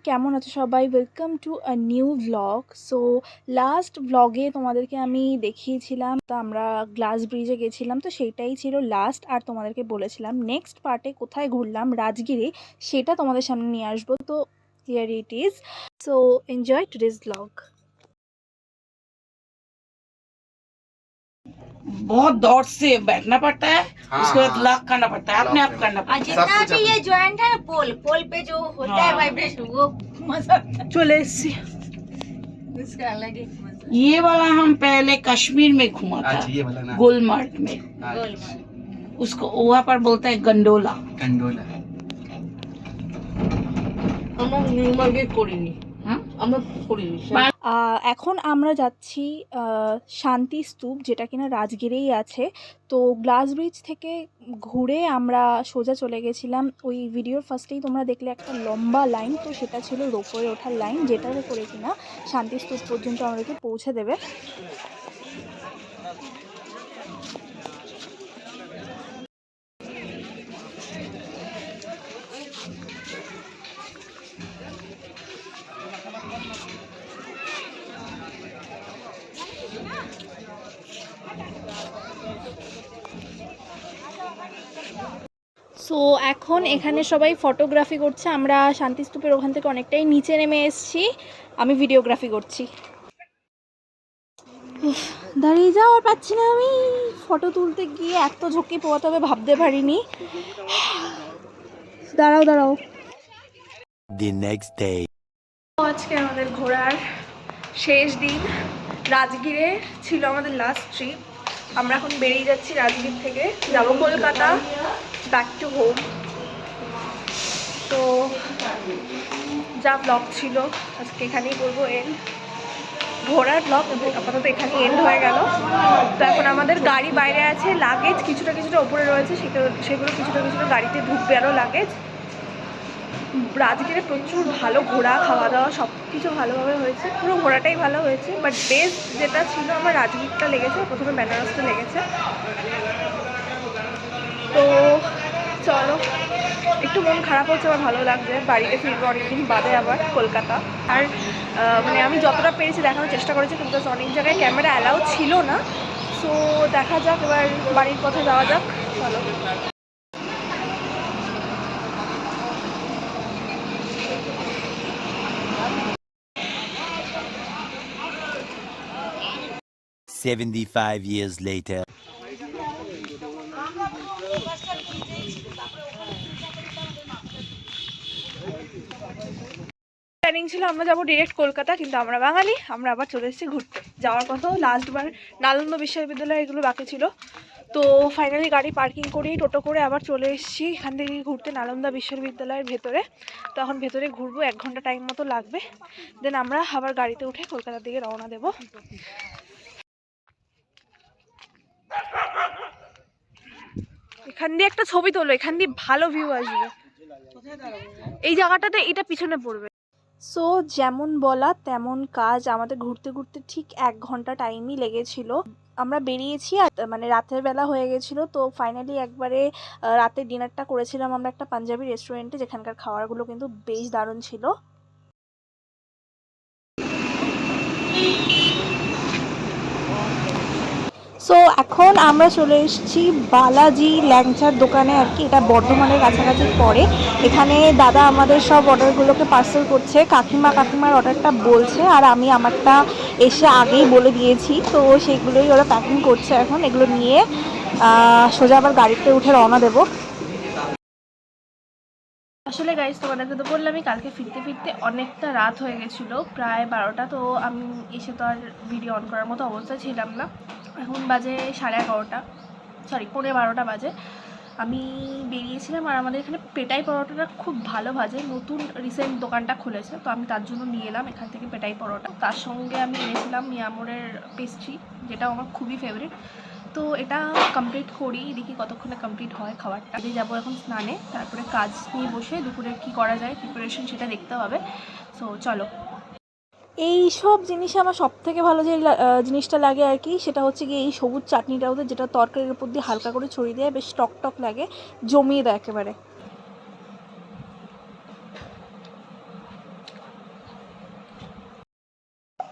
কেমন আছো সবাই? Welcome to a new vlog. So last ভ্লগে তোমাদেরকে আমি দেখিয়েছিলাম তো আমরা গ্লাস ব্রিজে গেছিলাম, তো সেইটাই ছিল লাস্ট। আর তোমাদেরকে বলেছিলাম নেক্সট পার্টে কোথায় ঘুরলাম রাজগিরে, সেটা তোমাদের সামনে নিয়ে আসবো। তো here it is. So enjoy today's vlog. बहुत दौड़ से बैठना पड़ता है। हाँ, उसके बाद हाँ। लॉक करना पड़ता है, अपने आप करना पड़ता है। जितना भी ये जॉइंट है ना, पोल पोल पे जो होता है हाँ। वाइब्रेशन, वो मजा आता চলে এসছি। है। उसका अलग एक मजा ये वाला हम पहले कश्मीर में घुमा था, अच्छा, ये वाला ना। गुलमर्ग में। हाँ, गोलमाल। उसको वहाँ पर बोलते हैं गंडोला। कंडोला। আমরা নিউমার্গে করিনি, আমরা করিনি। এখন আমরা যাচ্ছি শান্তি স্তূপ, যেটা কিনা রাজগিরেই আছে। তো গ্লাস ব্রিজ থেকে ঘুরে আমরা সোজা চলে গেছিলাম, ওই ভিডিওর ফার্স্টেই তোমরা দেখলে একটা লম্বা লাইন, তো সেটা ছিল রোপওয়ে ওঠার লাইন, যেটাতে করে কিনা শান্তি স্তূপ পর্যন্ত আমাদেরকে পৌঁছে দেবে। সো এখন এখানে সবাই ফটোগ্রাফি করছে, আমরা শান্তিস্তূপের ওখান থেকে অনেকটাই নিচে নেমে এসেছি, আমি ভিডিওগ্রাফি করছি। দাঁড়িয়ে যাও, আর পাচ্ছি না আমি। ফটো তুলতে গিয়ে এত ঝুঁকি পোয়াতে হবে ভাবতে পারিনি। দাঁড়াও দাঁড়াও। আজকে আমাদের ঘোরার শেষ দিন। রাজগিরে ছিল আমাদের লাস্ট ট্রিপ। আমরা এখন বেরিয়ে যাচ্ছি রাজগীর থেকে, যাব কলকাতা, ব্যাক টু হোম। তো যা ব্লগ ছিল আজকে এখানেই করবো এন্ড। ঘোরার ব্লগ আপাতত এখানেই এন্ড হয়ে গেল। তো এখন আমাদের গাড়ি বাইরে আছে, লাগেজ কিছুটা কিছুটা ওপরে রয়েছে, সেগুলো কিছুটা কিছুটা গাড়িতে ঢুকবে আরও লাগেজ। রাজগিরে প্রচুর ভালো ঘোরা, খাওয়া দাওয়া সব কিছু ভালোভাবে হয়েছে, পুরো ঘোরাটাই ভালো হয়েছে। বাট বেস্ট যেটা ছিল আমার রাজগীরটা লেগেছে, প্রথমে বেনারসটা লেগেছে। তো চলো, একটু মন খারাপ হচ্ছে, আমার ভালো লাগছে, বাড়িতে ফিরবো অনেকদিন বাদে আবার কলকাতা। আর মানে আমি যতটা পেরেছি দেখানোর চেষ্টা করেছি, কিন্তু অনেক জায়গায় ক্যামেরা অ্যালাউ ছিল না। সো দেখা যাক, এবার বাড়ির পথে যাওয়া যাক, চলো। Years later. প্ল্যানিং ছিল আমরা যাবো ডিরেক্ট কলকাতা, কিন্তু আমরা বাঙালি, আমরা আবার চলে এসেছি ঘুরতে। যাওয়ার কথাও লাস্টবার নালন্দা বিশ্ববিদ্যালয় এগুলো বাকি ছিল। তো ফাইনালি গাড়ি পার্কিং করেই টোটো করে আবার চলে এসেছি এখান থেকে ঘুরতে নালন্দা বিশ্ববিদ্যালয়ের ভেতরে। তো এখন ভেতরে ঘুরবো, 1 ঘন্টা টাইম মতো লাগবে। দেন আমরা আবার গাড়িতে উঠে কলকাতার দিকে রওনা দেবো। এখান দিয়ে একটা ছবি তোলো, এখান দিয়ে ভালো ভিউ আসবে। এই জায়গাটাতে এটা পিছনে পড়বে। সো যেমন বলা তেমন কাজ, আমাদের ঘুরতে ঘুরতে ঠিক 1 ঘন্টা টাইমই লেগেছিল। আমরা বেরিয়েছি আর মানে রাতের বেলা হয়ে গেছিলো। তো ফাইনালি একবারে রাতের ডিনারটা করেছিলাম আমরা একটা পাঞ্জাবি রেস্টুরেন্টে, যেখানকার খাবারগুলো কিন্তু বেশ দারুণ ছিল। সো এখন আমরা চলে এসেছি বালাজি ল্যাংচার দোকানে আর কি, এটা বর্ধমানের কাছাকাছি পড়ে। এখানে দাদা আমাদের সব অর্ডারগুলোকে পার্সেল করছে, কাকিমার অর্ডারটা বলছে, আর আমি আমারটা এসে আগেই বলে দিয়েছি। তো সেগুলোই ওরা প্যাকিং করছে এখন, এগুলো নিয়ে সোজা আবার গাড়িতে উঠে রওনা দেবো। আসলে গাইস তোমাদেরকে তো বললামই, কালকে ফিরতে ফিরতে অনেকটা রাত হয়ে গেছিলো, প্রায় 12টা। তো আমি এসে তো আর ভিডিও অন করার মতো অবস্থা ছিলাম না। এখন বাজে 11:30, সরি 11:15 বাজে। আমি বেরিয়েছিলাম, আর আমাদের এখানে পেটাই পরোটাটা খুব ভালো ভাজে, নতুন রিসেন্ট দোকানটা খুলেছে, তো আমি তার জন্য নিয়ে এলাম এখান থেকে পেটাই পরোটা। তার সঙ্গে আমি এনেছিলাম মিয়ামোরের পেস্ট্রি, যেটা আমার খুবই ফেভারিট। তো এটা কমপ্লিট করি, দেখি কতক্ষণে কমপ্লিট হয় খাবারটা। দিয়ে যাবো এখন স্নানে, তারপরে কাজ নিয়ে বসে দুপুরে কি করা যায় প্রিপারেশন সেটা দেখতে হবে। সো চলো। এই সব জিনিসে আমার সবথেকে ভালো যে জিনিসটা লাগে আর কি, সেটা হচ্ছে কি এই সবুজ চাটনিটা ওদের, যেটা তরকারির উপর দিয়ে হালকা করে ছড়িয়ে দেয়, বেশ টক টক লাগে, জমিয়ে দেয় একেবারে।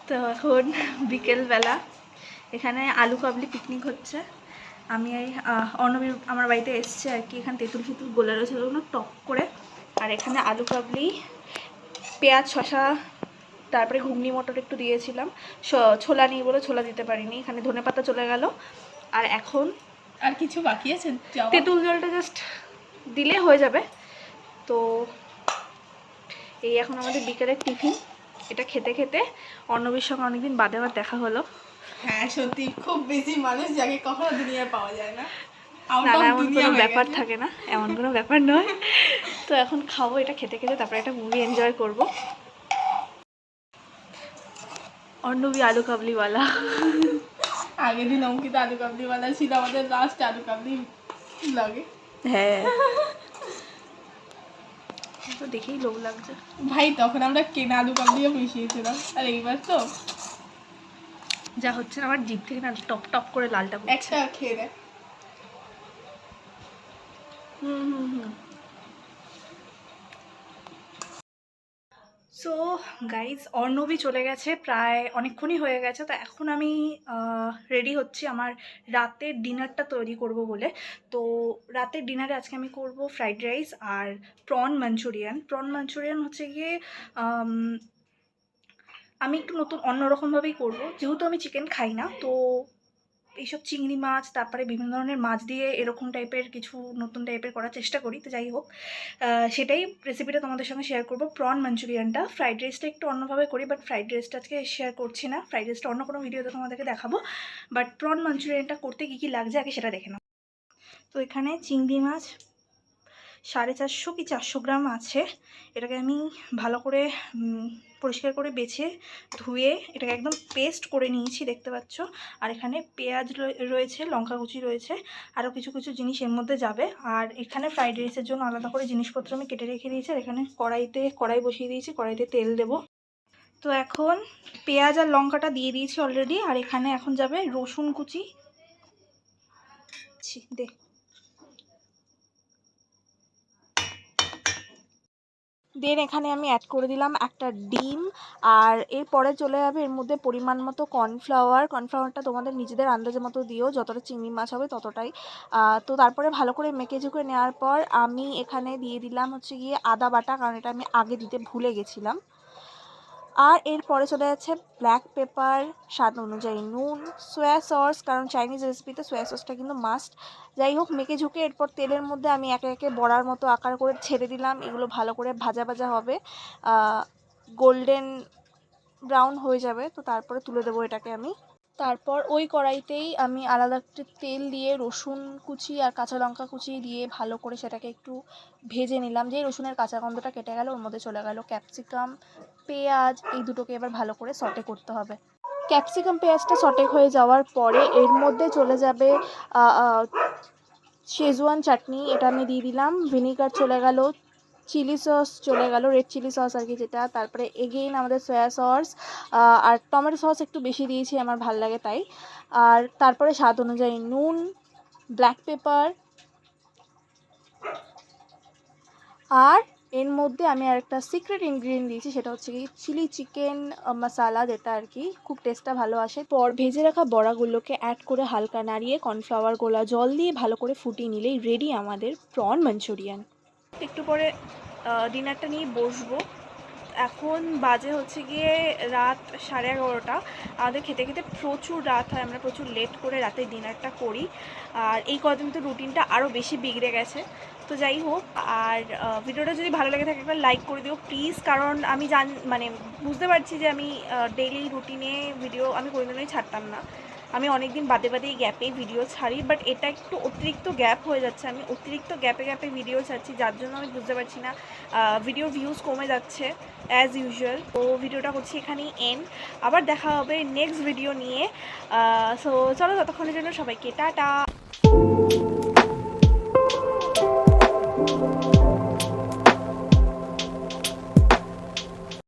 তো এখন বিকেলবেলা এখানে আলু কাবলি পিকনিক হচ্ছে। আমি এই অর্ণবীর আমার বাড়িতে এসছে আর কি। এখানে তেঁতুল ফেতুল গোলা রয়েছে ওগুলো টক করে, আর এখানে আলু কাবলি, পেঁয়াজ, শশা, তারপরে ঘুগনি মটর একটু দিয়েছিলাম। ছোলা নেই বলে ছোলা দিতে পারিনি। এখানে ধনেপাতা চলে গেল। আর এখন আর কিছু বাকি আছে? তেঁতুল জলটা জাস্ট দিলে হয়ে যাবে। তো এই এখন আমাদের বিকেলের টিফিন। এটা খেতে খেতে অর্ণবীর সঙ্গে অনেকদিন বাদে আবার দেখা হলো। হ্যাঁ সত্যি, খুব বেশি মানুষ যাকে কখনো দুনিয়ায় পাওয়া যায় না। না না, এমন কোনো ব্যাপার থাকে না, এমন কোনো ব্যাপার নয়। তো এখন খাবো এটা খেতে খেতে, তারপরে একটা মুভি এনজয় করবো। অর্ণবী আলু কাবলিওয়ালা। আগের দিন অঙ্কিত আলু কাবলিওয়ালা ছিল আমাদের লাস্ট আলু কাবলি ব্লগে। হ্যাঁ, তো দেখেই লোভ লাগছে। ভাই তখন আমরা কেনা আলু কাবলিও মিশিয়েছিলাম, আর এইবার তো যা হচ্ছে না, আমার জিভ থেকে না টপ টপ করে লালটা পড়ছে। একটা খেয়ে দেয়। সো গাইজ, অর্ণবী চলে গেছে, প্রায় অনেকক্ষণই হয়ে গেছে। তো এখন আমি রেডি হচ্ছি আমার রাতের ডিনারটা তৈরি করব বলে। তো রাতের ডিনারে আজকে আমি করব ফ্রাইড রাইস আর প্রন মাঞ্চুরিয়ান। প্রন মাঞ্চুরিয়ান হচ্ছে গিয়ে আমি একটু নতুন অন্যরকমভাবেই করব, যেহেতু আমি চিকেন খাই না। তো এইসব চিংড়ি মাছ, তারপরে বিভিন্ন ধরনের মাছ দিয়ে এরকম টাইপের কিছু নতুন টাইপের করার চেষ্টা করি। তো যাই হোক, সেটাই রেসিপিটা তোমাদের সঙ্গে শেয়ার করবো। প্রন মাঞ্চুরিয়ানটা, ফ্রাইড রাইসটা একটু অন্যভাবে করি, বাট ফ্রাইড রাইসটা আজকে শেয়ার করছি না। ফ্রাইড রাইসটা অন্য কোনো ভিডিওতে তোমাদেরকে দেখাবো, বাট প্রন মাঞ্চুরিয়ানটা করতে কী কী লাগছে আগে সেটা দেখে নাও। তো এখানে চিংড়ি মাছ 450 কি 400 গ্রাম আছে। এটাকে আমি ভালো করে পরিষ্কার করে বেছে ধুয়ে এটাকে একদম পেস্ট করে নিয়েছি, দেখতে পাচ্ছ। আর এখানে পেঁয়াজ রয়েছে, লঙ্কা কুচি রয়েছে, আরও কিছু কিছু জিনিস এর মধ্যে যাবে। আর এখানে ফ্রাইড রাইসের জন্য আলাদা করে জিনিসপত্র আমি কেটে রেখে দিয়েছি। আর এখানে কড়াই বসিয়ে দিয়েছি, কড়াইতে তেল দেবো। তো এখন পেঁয়াজ আর লঙ্কাটা দিয়ে দিয়েছি অলরেডি। আর এখানে এখন যাবে রসুন কুচি। দেন এখানে আমি অ্যাড করে দিলাম একটা ডিম। আর এরপরে চলে যাবে এর মধ্যে পরিমাণ মতো কর্নফ্লাওয়ারটা তোমাদের নিজেদের আন্দাজের মতো দিও, যতটা চিংড়ি মাছ হবে ততটাই। তো তারপরে ভালো করে মেখে ঝুঁকে নেওয়ার পর আমি এখানে দিয়ে দিলাম হচ্ছে গিয়ে আদা বাটা, কারণ এটা আমি আগে দিতে ভুলে গেছিলাম। আর এরপরে চলে যাচ্ছে ব্ল্যাক পেপার, স্বাদ অনুযায়ী নুন, সোয়া সস, কারণ চাইনিজ রেসিপিতে সোয়া সসটা কিন্তু মাস্ট। যাই হোক, মেখে ঝুঁকে এরপর তেলের মধ্যে আমি একে একে বড়ার মতো আকার করে ছেড়ে দিলাম। এগুলো ভালো করে ভাজা ভাজা হবে, গোল্ডেন ব্রাউন হয়ে যাবে। তো তারপরে তুলে দেবো এটাকে আমি। তারপর ওই কড়াইতেই আমি আলাদা একটা তেল দিয়ে রসুন কুচি আর কাঁচা লঙ্কা কুচি দিয়ে ভালো করে সেটাকে একটু ভেজে নিলাম। যেই রসুনের কাঁচা গন্ধটা কেটে গেল, ওর মধ্যে চলে গেল ক্যাপসিকাম, পেঁয়াজ। এই দুটোকে এবার ভালো করে সটে করতে হবে। ক্যাপসিকাম পেঁয়াজটা সটে হয়ে যাওয়ার পরে এর মধ্যে চলে যাবে শেজওয়ান চাটনি, এটা আমি দিয়ে দিলাম। ভিনিগার চলে গেল, চিলি সস চলে গেল, রেড চিলি সস আর কি যেটা। তারপরে এগেইন আমাদের সয়া সস আর টমেটো সস একটু বেশি দিয়েছি, আমার ভাল লাগে তাই। আর তারপরে স্বাদ অনুযায়ী নুন, ব্ল্যাক পেপার। আর এর মধ্যে আমি আরেকটা সিক্রেট ইনগ্রিডিয়েন্ট দিয়েছি, সেটা হচ্ছে কি চিলি চিকেন মশলা, যেটা আর কি খুব টেস্টটা ভালো আসে। পর ভেজে রাখা বড়াগুলোকে অ্যাড করে হালকা নাড়িয়ে কর্নফ্লাওয়ার গোলা জল দিয়ে ভালো করে ফুটিয়ে নিলেই রেডি আমাদের প্রন মাঞ্চুরিয়ান। একটু পরে ডিনারটা নিয়ে বসবো। এখন বাজে হচ্ছে গিয়ে রাত 11:30। আমাদের খেতে খেতে প্রচুর রাত হয়, আমরা প্রচুর লেট করে রাতে ডিনারটা করি। আর এই কদিন তো রুটিনটা আরও বেশি বিগড়ে গেছে। তো যাই হোক, আর ভিডিওটা যদি ভালো লাগে থাকে একবার লাইক করে দিও প্লিজ, কারণ আমি মানে বুঝতে পারছি যে আমি ডেইলি রুটিনে ভিডিও আমি কোনোদিনই ছাড়তাম না। আমি অনেক দিন বাদে বাদে এই গ্যাপে ভিডিও ছাড়ি, বাট এটা একটু অতিরিক্ত গ্যাপ হয়ে যাচ্ছে। আমি অতিরিক্ত গ্যাপে ভিডিও ছাড়ছি, যার জন্য আমি বুঝতে পারছি না ভিডিও ভিউজ কমে যাচ্ছে অ্যাজ ইউজুয়াল। তো ভিডিওটা করছি এখানেই এন্ড। আবার দেখা হবে নেক্সট ভিডিও নিয়ে। সো চলো, ততক্ষণের জন্য সবাইকে টাটা।